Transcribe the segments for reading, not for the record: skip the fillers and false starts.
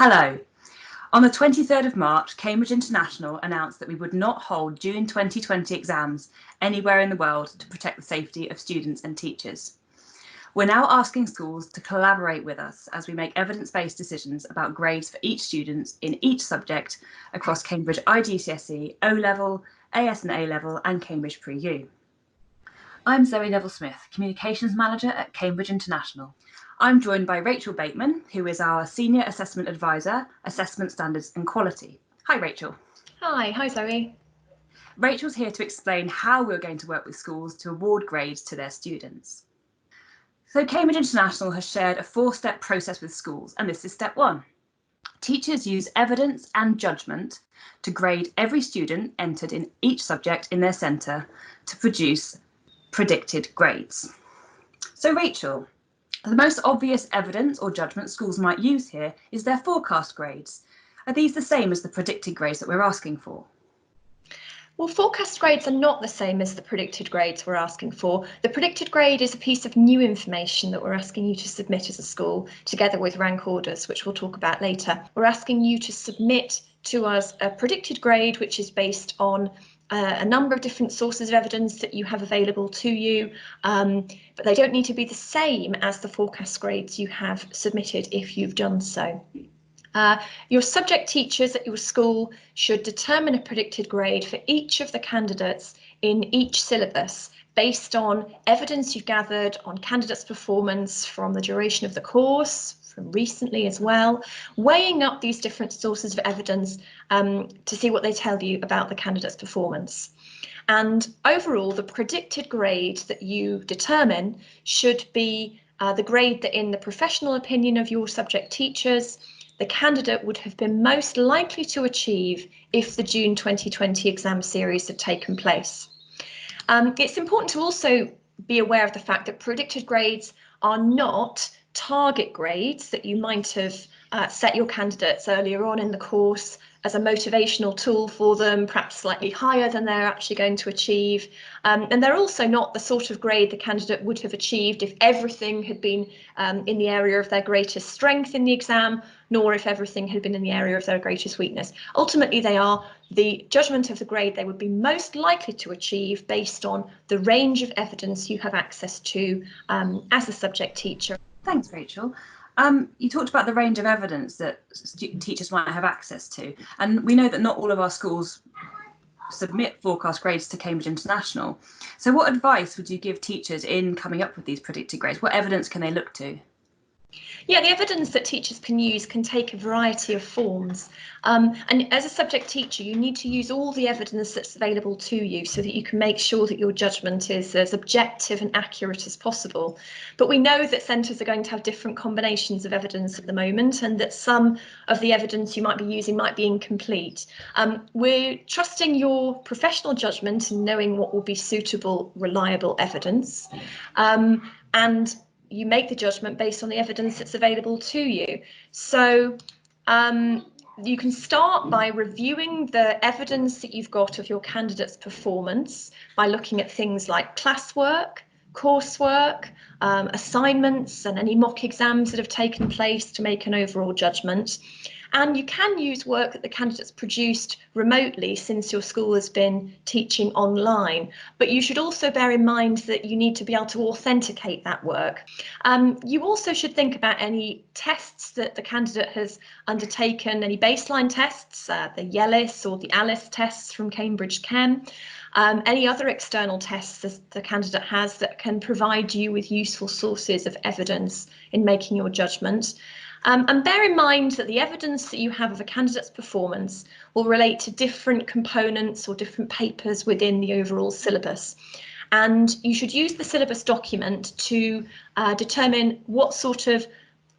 Hello. On the 23rd of March, Cambridge International announced that we would not hold June 2020 exams anywhere in the world to protect the safety of students and teachers. We're now asking schools to collaborate with us as we make evidence-based decisions about grades for each student in each subject across Cambridge IGCSE, O-Level, AS and A-Level and Cambridge Pre-U. I'm Zoe Neville-Smith, Communications Manager at Cambridge International. I'm joined by Rachel Bateman, who is our Senior Assessment Advisor, Assessment Standards and Quality. Hi, Rachel. Hi Zoe. Rachel's here to explain how we're going to work with schools to award grades to their students. So Cambridge International has shared a 4-step process with schools, and this is step 1. Teachers use evidence and judgment to grade every student entered in each subject in their centre to produce predicted grades. So Rachel, the most obvious evidence or judgment schools might use here is their forecast grades. Are these the same as the predicted grades that we're asking for? Well, forecast grades are not the same as the predicted grades we're asking for. The predicted grade is a piece of new information that we're asking you to submit as a school, together with rank orders, which we'll talk about later. We're asking you to submit to us a predicted grade, which is based on a number of different sources of evidence that you have available to you, but they don't need to be the same as the forecast grades you have submitted if you've done so. Your subject teachers at your school should determine a predicted grade for each of the candidates in each syllabus based on evidence you've gathered on candidates' performance from the duration of the course, from recently as well, weighing up these different sources of evidence to see what they tell you about the candidate's performance. And overall, the predicted grade that you determine should be the grade that, in the professional opinion of your subject teachers, the candidate would have been most likely to achieve if the June 2020 exam series had taken place. It's important to also be aware of the fact that predicted grades are not target grades that you might have set your candidates earlier on in the course as a motivational tool for them, perhaps slightly higher than they're actually going to achieve. And they're also not the sort of grade the candidate would have achieved if everything had been in the area of their greatest strength in the exam, nor if everything had been in the area of their greatest weakness. Ultimately, they are the judgment of the grade they would be most likely to achieve based on the range of evidence you have access to as a subject teacher. Thanks, Rachel. You talked about the range of evidence that teachers might have access to, and we know that not all of our schools submit forecast grades to Cambridge International. So what advice would you give teachers in coming up with these predicted grades? What evidence can they look to? Yeah, the evidence that teachers can use can take a variety of forms. And as a subject teacher, you need to use all the evidence that's available to you so that you can make sure that your judgment is as objective and accurate as possible. But we know that centres are going to have different combinations of evidence at the moment, and that some of the evidence you might be using might be incomplete. We're trusting your professional judgment and knowing what will be suitable, reliable evidence. And you make the judgment based on the evidence that's available to you. So you can start by reviewing the evidence that you've got of your candidate's performance by looking at things like classwork, coursework, assignments and any mock exams that have taken place to make an overall judgment. And you can use work that the candidates produced remotely since your school has been teaching online. But you should also bear in mind that you need to be able to authenticate that work. You also should think about any tests that the candidate has undertaken, any baseline tests, the Yellis or the Alice tests from Cambridge Chem, any other external tests that the candidate has that can provide you with useful sources of evidence in making your judgment. And bear in mind that the evidence that you have of a candidate's performance will relate to different components or different papers within the overall syllabus. And you should use the syllabus document to determine what sort of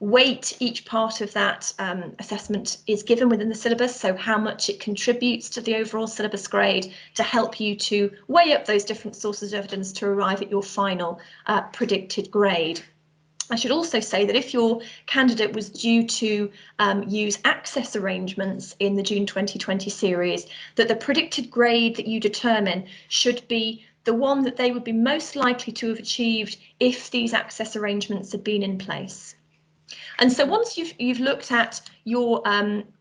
weight each part of that assessment is given within the syllabus, so how much it contributes to the overall syllabus grade, to help you to weigh up those different sources of evidence to arrive at your final predicted grade. I should also say that if your candidate was due to use access arrangements in the June 2020 series, that the predicted grade that you determine should be the one that they would be most likely to have achieved if these access arrangements had been in place. And so once you've looked at your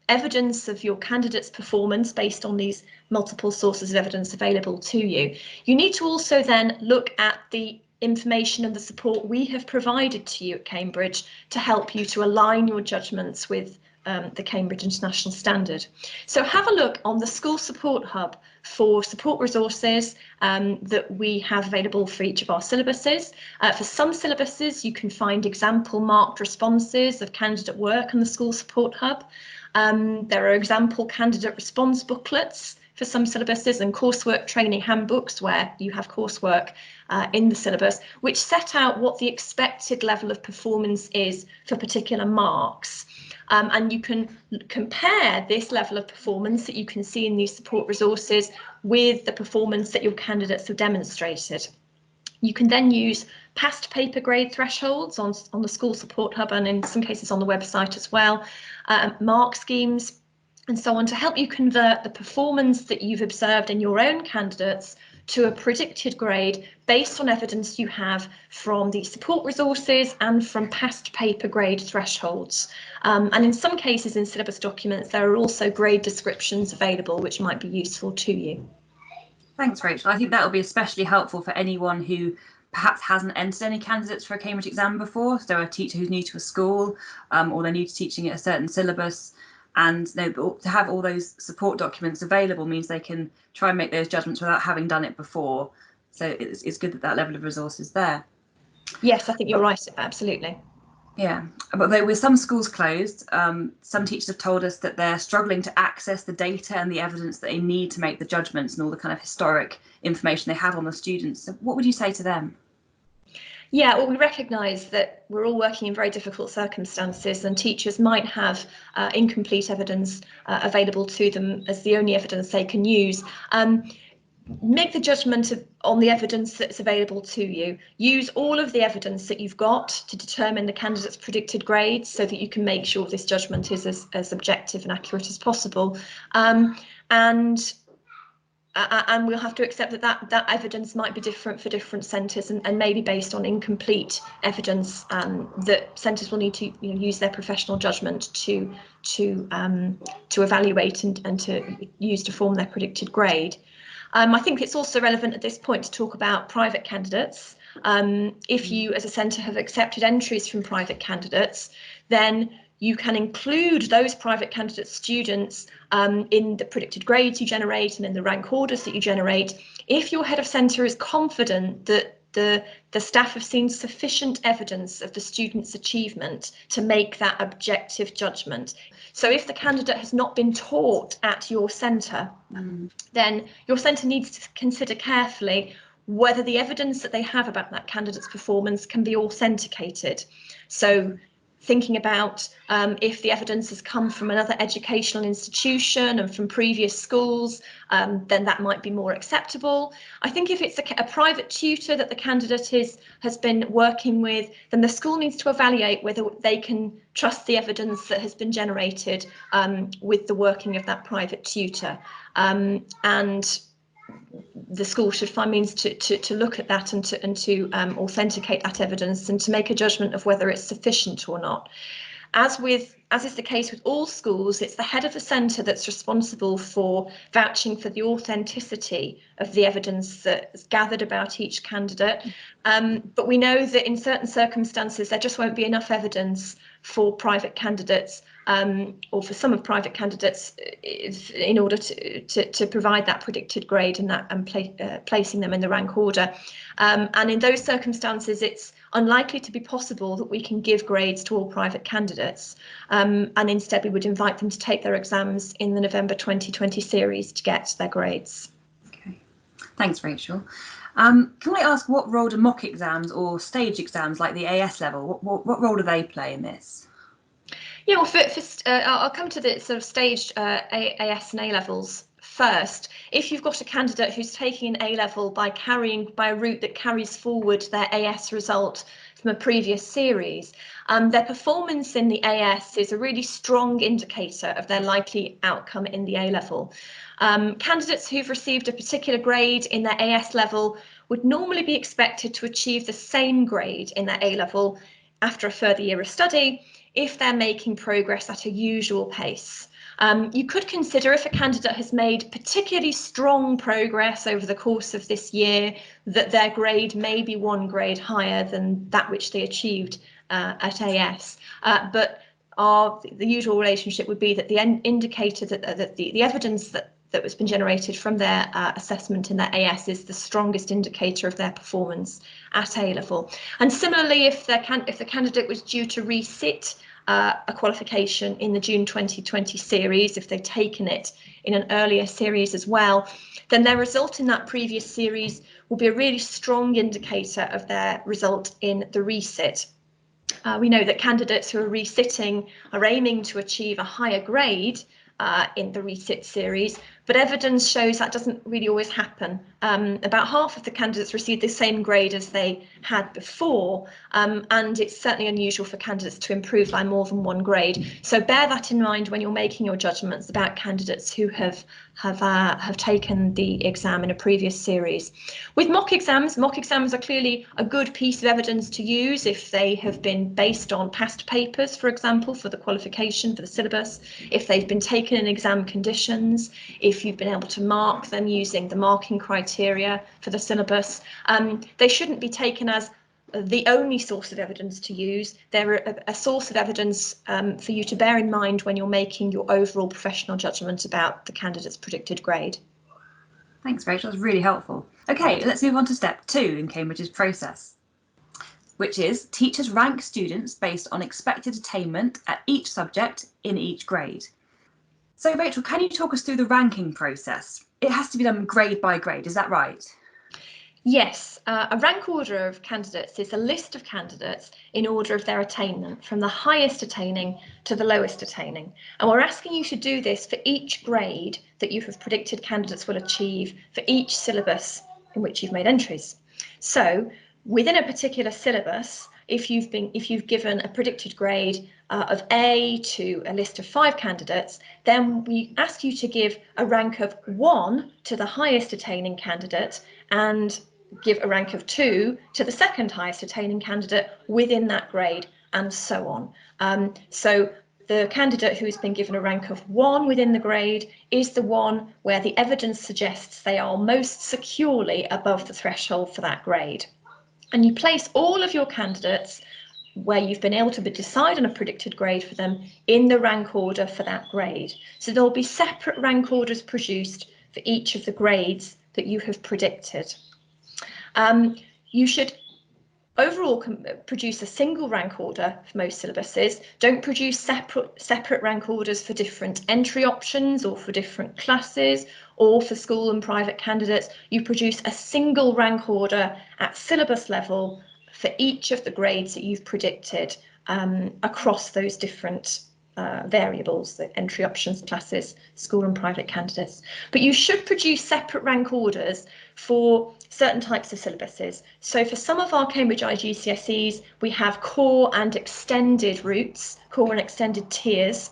evidence of your candidate's performance based on these multiple sources of evidence available to you, you need to also then look at the information and the support we have provided to you at Cambridge to help you to align your judgments with the Cambridge International Standard. So have a look on the School Support Hub for support resources that we have available for each of our syllabuses. For some syllabuses, you can find example marked responses of candidate work on the School Support Hub. There are example candidate response booklets for some syllabuses and coursework training handbooks where you have coursework in the syllabus, which set out what the expected level of performance is for particular marks. And you can compare this level of performance that you can see in these support resources with the performance that your candidates have demonstrated. You can then use past paper grade thresholds on the School Support Hub and in some cases on the website as well, mark schemes and so on to help you convert the performance that you've observed in your own candidates to a predicted grade based on evidence you have from the support resources and from past paper grade thresholds. And in some cases in syllabus documents, there are also grade descriptions available which might be useful to you. Thanks, Rachel. I think that will be especially helpful for anyone who perhaps hasn't entered any candidates for a Cambridge exam before. So a teacher who's new to a school or they're new to teaching at a certain syllabus. And to have all those support documents available means they can try and make those judgments without having done it before. So it's good that that level of resource is there. Yes, I think you're right, absolutely. Yeah, but with some schools closed, some teachers have told us that they're struggling to access the data and the evidence that they need to make the judgments and all the kind of historic information they have on the students. So what would you say to them? Yeah, well, we recognise that we're all working in very difficult circumstances and teachers might have incomplete evidence available to them as the only evidence they can use. Make the judgment on the evidence that's available to you. Use all of the evidence that you've got to determine the candidate's predicted grades so that you can make sure this judgment is as objective and accurate as possible. And we'll have to accept that evidence might be different for different centres and maybe based on incomplete evidence that centres will need to use their professional judgment to evaluate and to use to form their predicted grade. I think it's also relevant at this point to talk about private candidates. If you as a centre have accepted entries from private candidates, then you can include those private candidate students in the predicted grades you generate and in the rank orders that you generate if your head of centre is confident that the staff have seen sufficient evidence of the student's achievement to make that objective judgment. So if the candidate has not been taught at your centre, then your centre needs to consider carefully whether the evidence that they have about that candidate's performance can be authenticated. So thinking about if the evidence has come from another educational institution and from previous schools, then that might be more acceptable. I think if it's a private tutor that the candidate has been working with, then the school needs to evaluate whether they can trust the evidence that has been generated with the working of that private tutor. And the school should find means to look at that and to authenticate that evidence and to make a judgment of whether it's sufficient or not. As is the case with all schools, it's the head of the centre that's responsible for vouching for the authenticity of the evidence that's gathered about each candidate. But we know that in certain circumstances, there just won't be enough evidence for private candidates or for some of private candidates in order to provide that predicted grade and placing them in the rank order. And in those circumstances, it's unlikely to be possible that we can give grades to all private candidates. And instead, we would invite them to take their exams in the November 2020 series to get their grades. Okay, thanks, Rachel. Can I ask what role do mock exams or stage exams like the AS level, what role do they play in this? Yeah, well, I'll come to the sort of staged AS and A levels first. If you've got a candidate who's taking an A level by a route that carries forward their AS result from a previous series, their performance in the AS is a really strong indicator of their likely outcome in the A level. Candidates who've received a particular grade in their AS level would normally be expected to achieve the same grade in their A level after a further year of study if they're making progress at a usual pace. You could consider, if a candidate has made particularly strong progress over the course of this year, that their grade may be 1 grade higher than that which they achieved at AS. But the usual relationship would be that the indicator that the evidence that has been generated from their assessment in their AS is the strongest indicator of their performance at A level. And similarly, if the candidate was due to resit a qualification in the June 2020 series, if they've taken it in an earlier series as well, then their result in that previous series will be a really strong indicator of their result in the resit. We know that candidates who are resitting are aiming to achieve a higher grade in the resit series, but evidence shows that doesn't really always happen. About half of the candidates received the same grade as they had before, and it's certainly unusual for candidates to improve by more than 1 grade. So bear that in mind when you're making your judgments about candidates who have taken the exam in a previous series. With mock exams are clearly a good piece of evidence to use if they have been based on past papers, for example, for the qualification, for the syllabus, if they've been taken in exam conditions, if you've been able to mark them using the marking criteria for the syllabus. They shouldn't be taken as the only source of evidence to use. They're a source of evidence for you to bear in mind when you're making your overall professional judgment about the candidate's predicted grade. Thanks, Rachel. That's really helpful. Okay, let's move on to step 2 in Cambridge's process, which is teachers rank students based on expected attainment at each subject in each grade. So Rachel, can you talk us through the ranking process? It has to be done grade by grade, is that right? Yes, a rank order of candidates is a list of candidates in order of their attainment, from the highest attaining to the lowest attaining. And we're asking you to do this for each grade that you have predicted candidates will achieve for each syllabus in which you've made entries. So within a particular syllabus, if you've given a predicted grade of A to a list of 5 candidates, then we ask you to give a rank of 1 to the highest attaining candidate and give a rank of 2 to the second highest attaining candidate within that grade, and so on. So the candidate who has been given a rank of 1 within the grade is the one where the evidence suggests they are most securely above the threshold for that grade. And you place all of your candidates where you've been able to decide on a predicted grade for them in the rank order for that grade. So there'll be separate rank orders produced for each of the grades that you have predicted. You should overall produce a single rank order for most syllabuses. Don't produce separate rank orders for different entry options or for different classes or for school and private candidates. You produce a single rank order at syllabus level for each of the grades that you've predicted across those different variables, the entry options, classes, school and private candidates. But you should produce separate rank orders for certain types of syllabuses. So for some of our Cambridge IGCSEs, we have core and extended routes, core and extended tiers,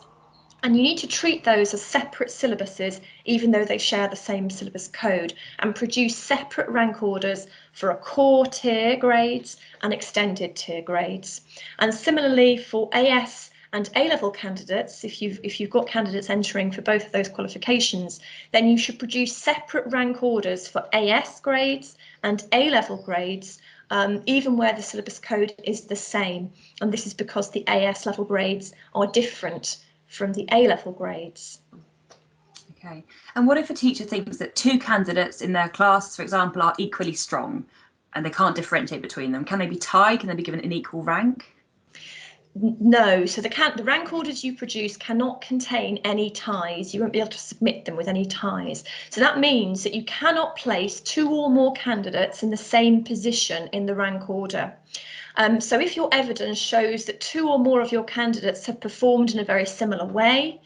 and you need to treat those as separate syllabuses, even though they share the same syllabus code, and produce separate rank orders for a core tier grades and extended tier grades. And similarly for AS and A-level candidates, if you've got candidates entering for both of those qualifications, then you should produce separate rank orders for AS grades and A-level grades, even where the syllabus code is the same. And this is because the AS level grades are different from the A-level grades. Okay, and what if a teacher thinks that 2 candidates in their class, for example, are equally strong and they can't differentiate between them? Can they be tied? Can they be given an equal rank? No, so the rank orders you produce cannot contain any ties. You won't be able to submit them with any ties. So that means that you cannot place 2 or more candidates in the same position in the rank order. So if your evidence shows that 2 or more of your candidates have performed in a very similar way,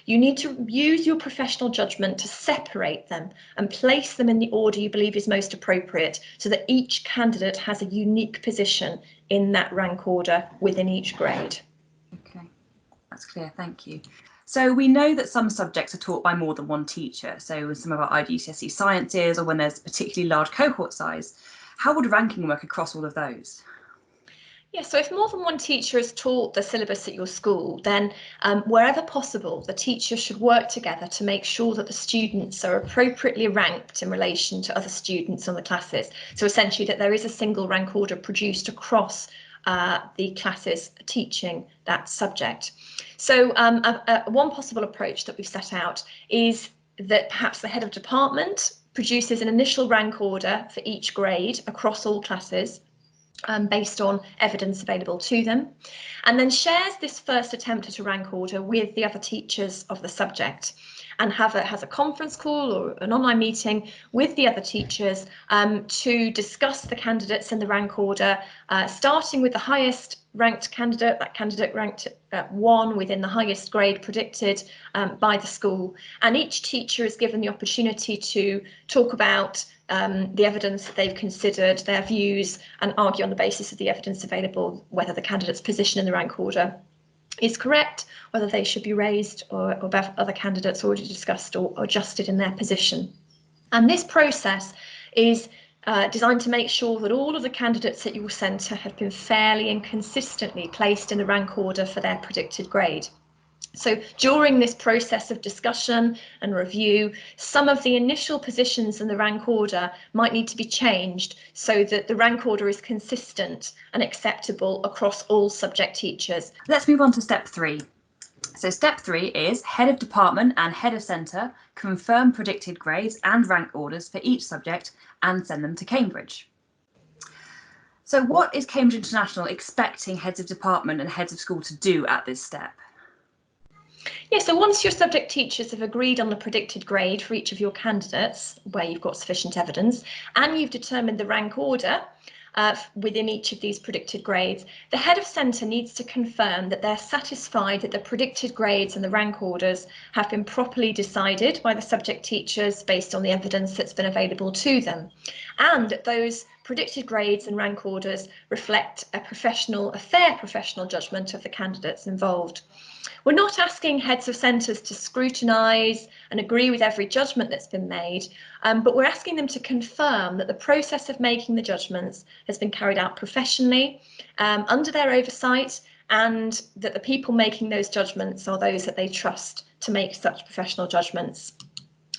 you need to use your professional judgment to separate them and place them in the order you believe is most appropriate, so that each candidate has a unique position in that rank order within each grade. Okay, that's clear, thank you. So we know that some subjects are taught by more than one teacher. So with some of our IGCSE sciences, or when there's a particularly large cohort size, how would ranking work across all of those? Yeah, so if more than one teacher has taught the syllabus at your school, then wherever possible, the teachers should work together to make sure that the students are appropriately ranked in relation to other students in the classes. So essentially that there is a single rank order produced across the classes teaching that subject. So one possible approach that we've set out is that perhaps the head of department produces an initial rank order for each grade across all classes, based on evidence available to them, and then shares this first attempt at a rank order with the other teachers of the subject, and has a conference call or an online meeting with the other teachers to discuss the candidates in the rank order, starting with the highest ranked candidate, that candidate ranked at 1 within the highest grade predicted by the school. And each teacher is given the opportunity to talk about the evidence that they've considered, their views, and argue on the basis of the evidence available whether the candidate's position in the rank order is correct, whether they should be raised or above other candidates already discussed or adjusted in their position. And this process is designed to make sure that all of the candidates at your centre have been fairly and consistently placed in the rank order for their predicted grade. So during this process of discussion and review, some of the initial positions in the rank order might need to be changed so that the rank order is consistent and acceptable across all subject teachers. Let's move on to step 3. So step 3 is head of department and head of centre confirm predicted grades and rank orders for each subject and send them to Cambridge. So what is Cambridge International expecting heads of department and heads of school to do at this step? Yeah, so once your subject teachers have agreed on the predicted grade for each of your candidates, where you've got sufficient evidence, and you've determined the rank order within each of these predicted grades, the head of centre needs to confirm that they're satisfied that the predicted grades and the rank orders have been properly decided by the subject teachers based on the evidence that's been available to them, and that those predicted grades and rank orders reflect a fair professional judgment of the candidates involved. We're not asking heads of centres to scrutinise and agree with every judgment that's been made, but we're asking them to confirm that the process of making the judgments has been carried out professionally, under their oversight, and that the people making those judgments are those that they trust to make such professional judgments.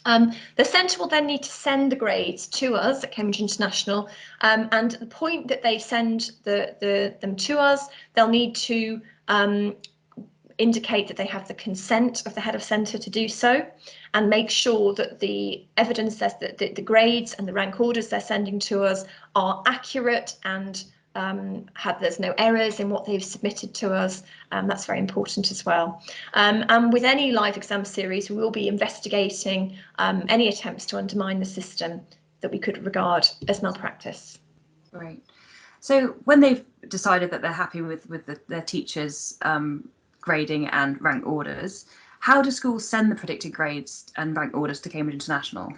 The centre will then need to send the grades to us at Cambridge International, and at the point that they send them to us, they'll need to indicate that they have the consent of the head of centre to do so, and make sure that the evidence says that the grades and the rank orders they're sending to us are accurate and there's no errors in what they've submitted to us. That's very important as well. And with any live exam series, we will be investigating any attempts to undermine the system that we could regard as malpractice. Great. So when they've decided that they're happy with their teachers' grading and rank orders, how do schools send the predicted grades and rank orders to Cambridge International?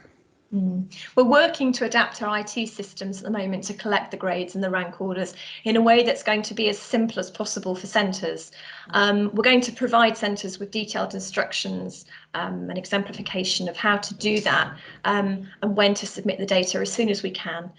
We're working to adapt our IT systems at the moment to collect the grades and the rank orders in a way that's going to be as simple as possible for centres. We're going to provide centres with detailed instructions and exemplification of how to do that and when to submit the data as soon as we can.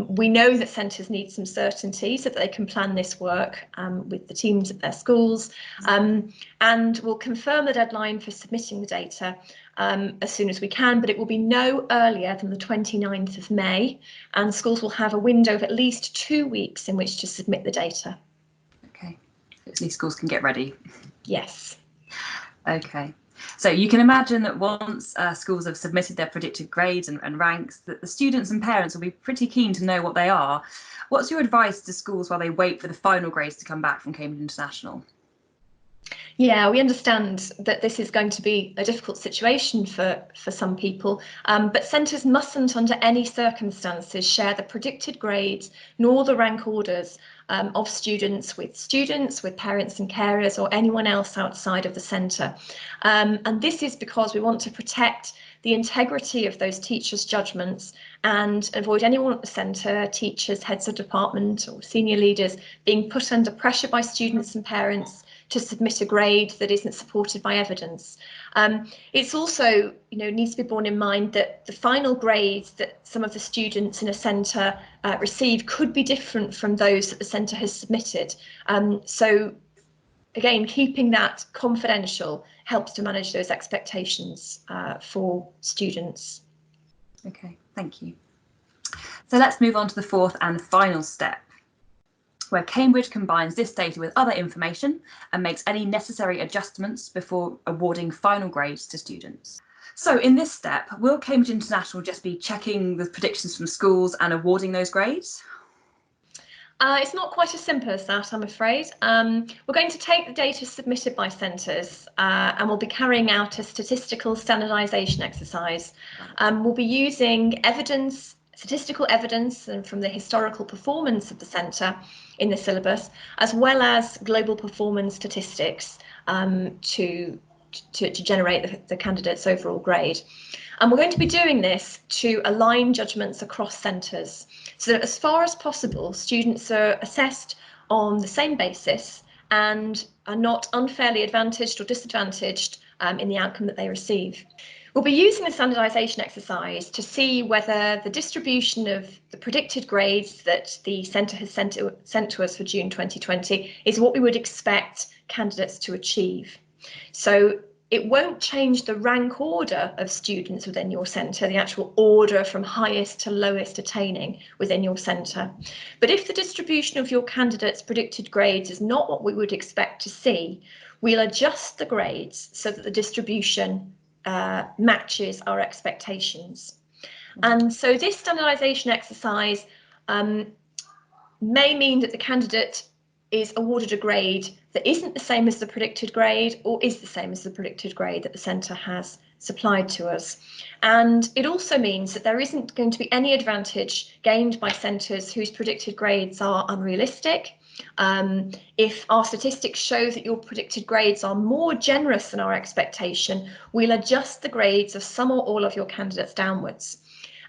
We know that centres need some certainty so that they can plan this work with the teams at their schools, and we'll confirm the deadline for submitting the data as soon as we can, but it will be no earlier than the 29th of May, and schools will have a window of at least 2 weeks in which to submit the data. Okay, at least schools can get ready. Yes. Okay, so you can imagine that once schools have submitted their predicted grades and ranks, that the students and parents will be pretty keen to know what they are. What's your advice to schools while they wait for the final grades to come back from Cambridge International? Yeah, we understand that this is going to be a difficult situation for some people, but centres mustn't under any circumstances share the predicted grades nor the rank orders of students, with parents and carers, or anyone else outside of the centre. And this is because we want to protect the integrity of those teachers' judgments and avoid anyone at the centre, teachers, heads of department or senior leaders, being put under pressure by students and parents to submit a grade that isn't supported by evidence. It's also, needs to be borne in mind that the final grades that some of the students in a centre receive could be different from those that the centre has submitted. So again, keeping that confidential helps to manage those expectations for students. Okay, thank you. So let's move on to the fourth and final step, where Cambridge combines this data with other information and makes any necessary adjustments before awarding final grades to students. So in this step, will Cambridge International just be checking the predictions from schools and awarding those grades? It's not quite as simple as that, I'm afraid. We're going to take the data submitted by centres and we'll be carrying out a statistical standardisation exercise. We'll be using statistical evidence and from the historical performance of the centre in the syllabus, as well as global performance statistics to generate the candidate's overall grade. And we're going to be doing this to align judgments across centres, so that as far as possible, students are assessed on the same basis and are not unfairly advantaged or disadvantaged in the outcome that they receive. We'll be using the standardisation exercise to see whether the distribution of the predicted grades that the centre has sent to us for June 2020 is what we would expect candidates to achieve. So it won't change the rank order of students within your centre, the actual order from highest to lowest attaining within your centre. But if the distribution of your candidates' predicted grades is not what we would expect to see, we'll adjust the grades so that the distribution matches our expectations. And so this standardisation exercise may mean that the candidate is awarded a grade that isn't the same as the predicted grade or is the same as the predicted grade that the centre has supplied to us. And it also means that there isn't going to be any advantage gained by centres whose predicted grades are unrealistic. If our statistics show that your predicted grades are more generous than our expectation, we'll adjust the grades of some or all of your candidates downwards.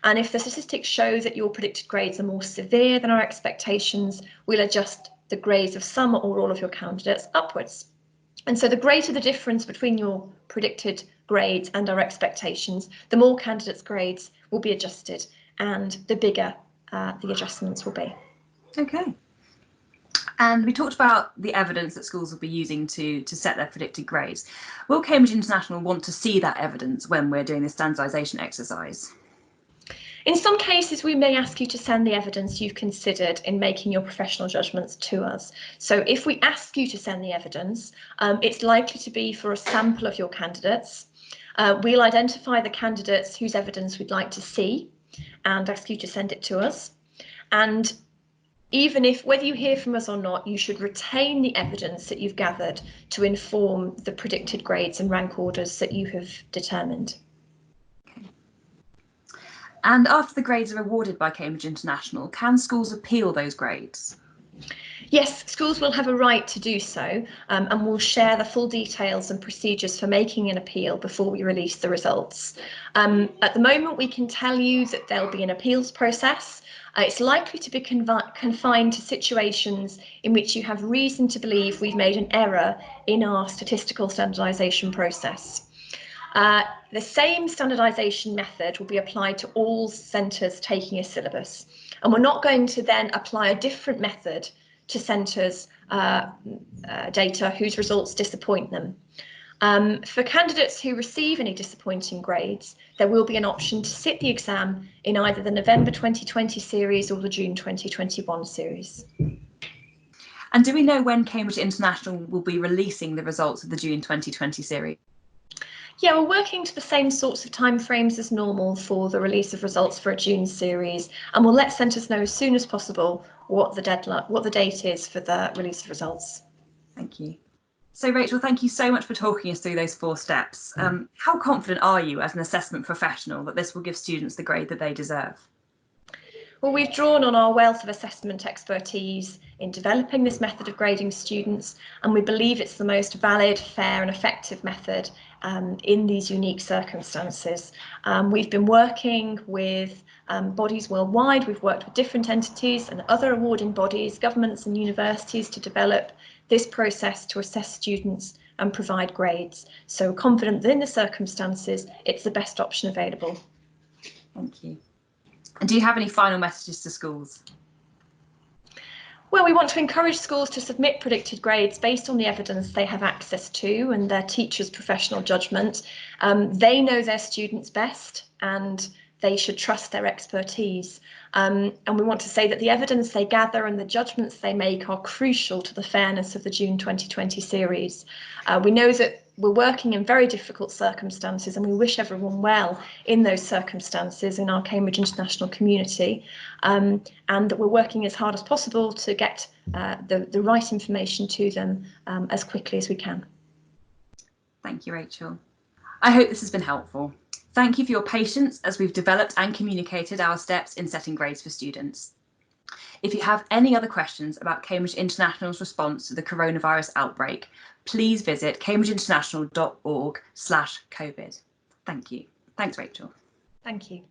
And if the statistics show that your predicted grades are more severe than our expectations, we'll adjust the grades of some or all of your candidates upwards. And so the greater the difference between your predicted grades and our expectations, the more candidates' grades will be adjusted and the bigger the adjustments will be. Okay. And we talked about the evidence that schools will be using to set their predicted grades. Will Cambridge International want to see that evidence when we're doing this standardisation exercise? In some cases, we may ask you to send the evidence you've considered in making your professional judgments to us. So if we ask you to send the evidence, it's likely to be for a sample of your candidates. We'll identify the candidates whose evidence we'd like to see and ask you to send it to us. And even if, whether you hear from us or not, you should retain the evidence that you've gathered to inform the predicted grades and rank orders that you have determined. And after the grades are awarded by Cambridge International, can schools appeal those grades? Yes, schools will have a right to do so, and we'll share the full details and procedures for making an appeal before we release the results. At the moment, we can tell you that there'll be an appeals process. It's likely to be confined to situations in which you have reason to believe we've made an error in our statistical standardisation process. The same standardisation method will be applied to all centres taking a syllabus, and we're not going to then apply a different method to centres' data whose results disappoint them. For candidates who receive any disappointing grades, there will be an option to sit the exam in either the November 2020 series or the June 2021 series. And do we know when Cambridge International will be releasing the results of the June 2020 series? Yeah, we're working to the same sorts of timeframes as normal for the release of results for a June series, and we'll let centres know as soon as possible what the date is for the release of results. Thank you. So Rachel, thank you so much for talking us through those 4 steps. How confident are you as an assessment professional that this will give students the grade that they deserve? Well, Well, we've drawn on our wealth of assessment expertise in developing this method of grading students, and we believe it's the most valid, fair and effective method in these unique circumstances. We've been working with bodies worldwide. We've worked with different entities and other awarding bodies, governments and universities, to develop this process to assess students and provide grades. So we're confident that in the circumstances, it's the best option available. Thank you. And do you have any final messages to schools? Well, we want to encourage schools to submit predicted grades based on the evidence they have access to and their teachers' professional judgment. They know their students best and they should trust their expertise. And we want to say that the evidence they gather and the judgments they make are crucial to the fairness of the June 2020 series. We know that we're working in very difficult circumstances and we wish everyone well in those circumstances in our Cambridge International community, and that we're working as hard as possible to get the right information to them as quickly as we can. Thank you, Rachel. I hope this has been helpful. Thank you for your patience as we've developed and communicated our steps in setting grades for students. If you have any other questions about Cambridge International's response to the coronavirus outbreak, please visit cambridgeinternational.org/COVID. Thank you. Thanks, Rachel. Thank you.